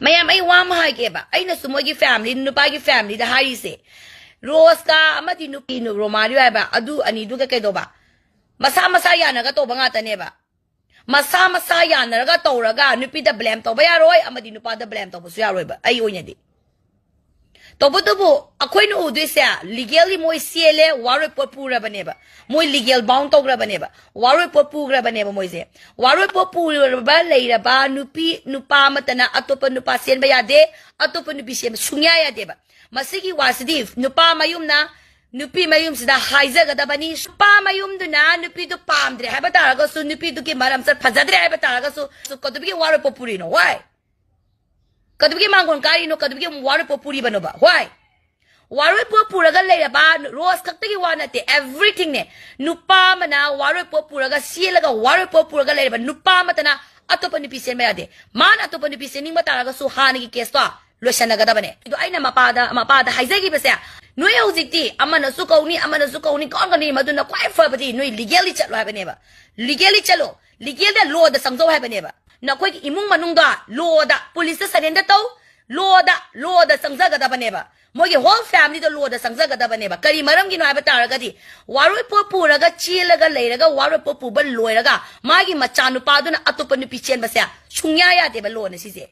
mayam ay wam hai ke ba ai na sumogi family nupa gi family da hari se rose ka amadi nupi nu romari ba adu ani du ka ke do ba masa ya na ga to ba nga ta ne ba masa ya na ga to ra ga nupi da blame to ba ya roi amadi nupa da blame to ba su ya roi ba ai onya di to bu akhoi nu udwe sa legally moi siele waroi popura ba ne ba moi legal bound to gra ba ne ba waroi popura ba ne ba moi se waroi popura ba leira ba nupi nupa matana atopa nupa sen ba ya de atopa nupi sen sunya ya de ba masigi wasidi nupa mayum na nupi mayum sida haiza ga da bani pa mayum du na nupi du pam dre ha ba ta ga su nupi du ki maram sar phajadre ha ba ta ga su ko du ki waroi popuri no why kadubgi mangon kari no kadubgi waroi popuri bano ba why waroi popura ga leira ba rose kakta ki wana te everything ne nupa mana waroi popura ga siela ga waroi popura ga leira ba nupa matana atopa nupi sen ma de man atopa nupi sen ning mata ga su hani ki case to lo shana ga da bane do aina mapada haizagi ba sa noi hojikti amana su kauni kon ni maduna kwai fa badi noi legally chatlo ha bane ba legally chalo legal da law da sangzo ha bane ba na koi imung manung da law da police surrender to law da sangza ga da bane ba mogi whole family da law da sangza ga da bane ba kari maram gi no ha ba tar ga di waroi popu ra ga chila ga leira ga waroi popu ba loi ra ga magi machanu pa du na atopa nu pichen ba sa shunya ya de ba law na si se